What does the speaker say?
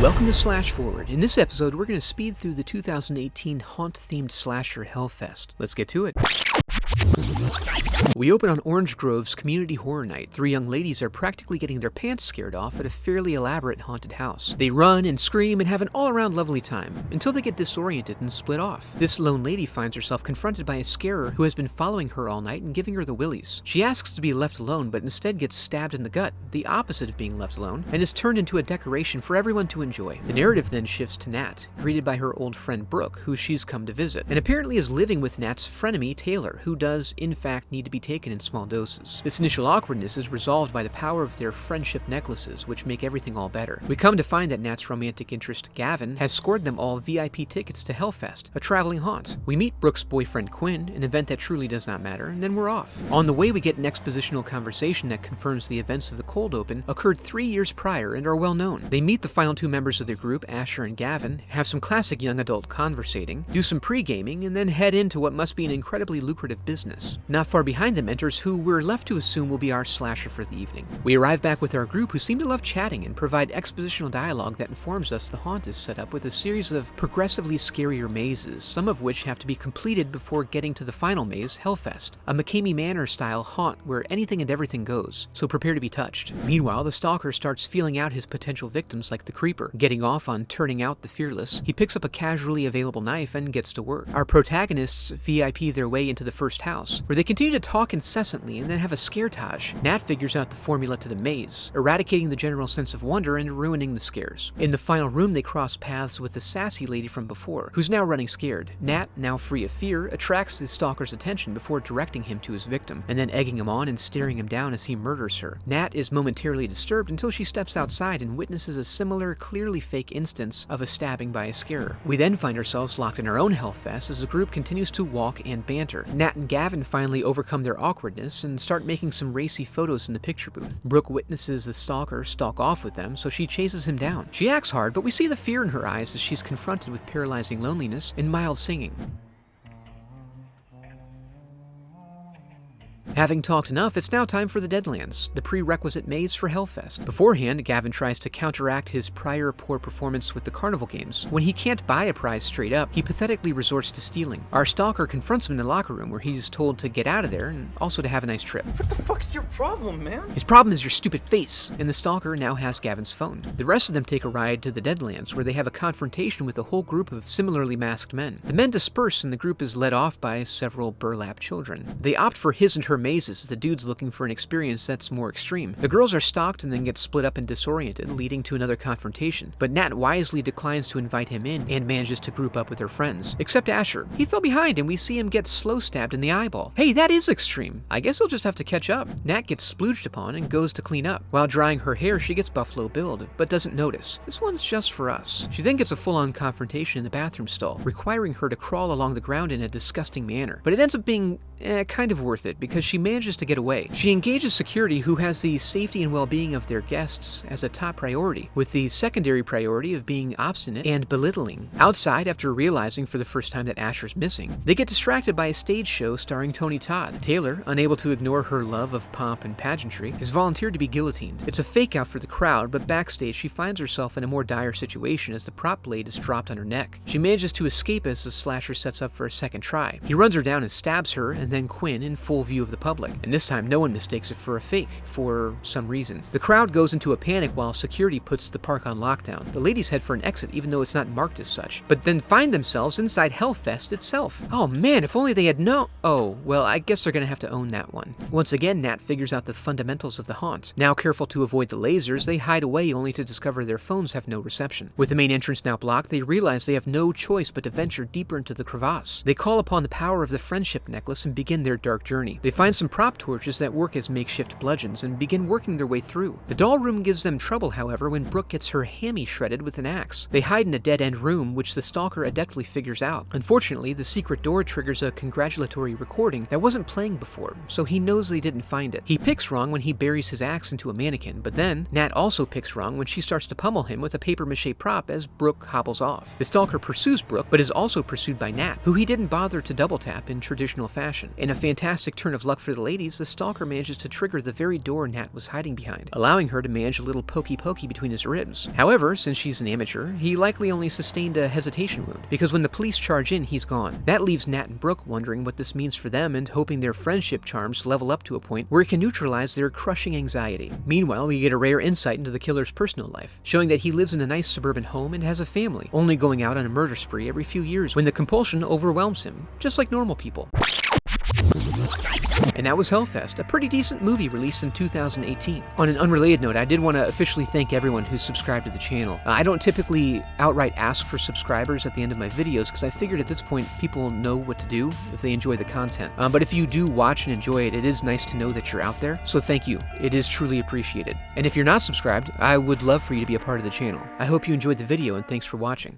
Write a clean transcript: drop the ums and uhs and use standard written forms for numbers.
Welcome to Slash Forward. In this episode, we're going to speed through the 2018 haunt-themed slasher Hellfest. Let's get to it. We open on Orange Grove's Community Horror Night. Three young ladies are practically getting their pants scared off at a fairly elaborate haunted house. They run and scream and have an all-around lovely time, until they get disoriented and split off. This lone lady finds herself confronted by a scarer who has been following her all night and giving her the willies. She asks to be left alone, but instead gets stabbed in the gut, the opposite of being left alone, and is turned into a decoration for everyone to enjoy. The narrative then shifts to Nat, greeted by her old friend Brooke, who she's come to visit, and apparently is living with Nat's frenemy Taylor, who does, in fact, need to be taken in small doses. This initial awkwardness is resolved by the power of their friendship necklaces, which make everything all better. We come to find that Nat's romantic interest, Gavin, has scored them all VIP tickets to Hellfest, a traveling haunt. We meet Brooke's boyfriend Quinn, an event that truly does not matter, and then we're off. On the way, we get an expositional conversation that confirms the events of the cold open occurred 3 years prior and are well known. They meet the final two members of their group, Asher and Gavin, have some classic young adult conversating, do some pre-gaming, and then head into what must be an incredibly lucrative business. Not far behind them enters who we're left to assume will be our slasher for the evening. We arrive back with our group, who seem to love chatting and provide expositional dialogue that informs us the haunt is set up with a series of progressively scarier mazes, some of which have to be completed before getting to the final maze, Hellfest, a McCamey Manor-style haunt where anything and everything goes, so prepare to be touched. Meanwhile, the stalker starts feeling out his potential victims like the creeper. Getting off on turning out the fearless, he picks up a casually available knife and gets to work. Our protagonists VIP their way into the first house, where they continue to talk incessantly and then have a scare-tage. Nat figures out the formula to the maze, eradicating the general sense of wonder and ruining the scares. In the final room, they cross paths with the sassy lady from before, who's now running scared. Nat, now free of fear, attracts the stalker's attention before directing him to his victim, and then egging him on and staring him down as he murders her. Nat is momentarily disturbed until she steps outside and witnesses a similar, clearly fake instance of a stabbing by a scarer. We then find ourselves locked in our own Hellfest as the group continues to walk and banter. Nat and Gavin finally overcome their awkwardness and start making some racy photos in the picture booth. Brooke witnesses the stalker stalk off with them, so she chases him down. She acts hard, but we see the fear in her eyes as she's confronted with paralyzing loneliness and mild singing. Having talked enough, it's now time for the Deadlands, the prerequisite maze for Hellfest. Beforehand, Gavin tries to counteract his prior poor performance with the carnival games. When he can't buy a prize straight up, he pathetically resorts to stealing. Our stalker confronts him in the locker room, where he's told to get out of there and also to have a nice trip. What the fuck's your problem, man? His problem is your stupid face, and the stalker now has Gavin's phone. The rest of them take a ride to the Deadlands, where they have a confrontation with a whole group of similarly masked men. The men disperse, and the group is led off by several burlap children. They opt for his and her mazes, the dude's looking for an experience that's more extreme. The girls are stalked and then get split up and disoriented, leading to another confrontation, but Nat wisely declines to invite him in and manages to group up with her friends, except Asher. He fell behind and we see him get slow stabbed in the eyeball. Hey, that is extreme. I guess he'll just have to catch up. Nat gets splooged upon and goes to clean up. While drying her hair, she gets Buffalo Billed, but doesn't notice. This one's just for us. She then gets a full-on confrontation in the bathroom stall, requiring her to crawl along the ground in a disgusting manner, but it ends up being kind of worth it because she manages to get away. She engages security, who has the safety and well-being of their guests as a top priority, with the secondary priority of being obstinate and belittling. Outside, after realizing for the first time that Asher's missing, they get distracted by a stage show starring Tony Todd. Taylor, unable to ignore her love of pomp and pageantry, has volunteered to be guillotined. It's a fake-out for the crowd, but backstage she finds herself in a more dire situation as the prop blade is dropped on her neck. She manages to escape as the slasher sets up for a second try. He runs her down and stabs her, and then Quinn in full view of the public, and this time no one mistakes it for a fake, for some reason. The crowd goes into a panic while security puts the park on lockdown. The ladies head for an exit even though it's not marked as such, but then find themselves inside Hellfest itself. Oh man, if only they had known. Oh, well, I guess they're gonna have to own that one. Once again, Nat figures out the fundamentals of the haunt. Now careful to avoid the lasers, they hide away only to discover their phones have no reception. With the main entrance now blocked, they realize they have no choice but to venture deeper into the crevasse. They call upon the power of the friendship necklace and begin their dark journey. They find some prop torches that work as makeshift bludgeons and begin working their way through. The doll room gives them trouble, however, when Brooke gets her hammy shredded with an axe. They hide in a dead-end room, which the stalker adeptly figures out. Unfortunately, the secret door triggers a congratulatory recording that wasn't playing before, so he knows they didn't find it. He picks wrong when he buries his axe into a mannequin, but then Nat also picks wrong when she starts to pummel him with a papier-mâché prop as Brooke hobbles off. The stalker pursues Brooke, but is also pursued by Nat, who he didn't bother to double-tap in traditional fashion. In a fantastic turn of luck luck for the ladies, the stalker manages to trigger the very door Nat was hiding behind, allowing her to manage a little pokey-pokey between his ribs. However, since she's an amateur, he likely only sustained a hesitation wound, because when the police charge in, he's gone. That leaves Nat and Brooke wondering what this means for them and hoping their friendship charms level up to a point where it can neutralize their crushing anxiety. Meanwhile, we get a rare insight into the killer's personal life, showing that he lives in a nice suburban home and has a family, only going out on a murder spree every few years when the compulsion overwhelms him, just like normal people. And that was Hellfest, a pretty decent movie released in 2018. On an unrelated note, I did want to officially thank everyone who's subscribed to the channel. I don't typically outright ask for subscribers at the end of my videos because I figured at this point people know what to do if they enjoy the content. But if you do watch and enjoy it, it is nice to know that you're out there. So thank you. It is truly appreciated. And if you're not subscribed, I would love for you to be a part of the channel. I hope you enjoyed the video and thanks for watching.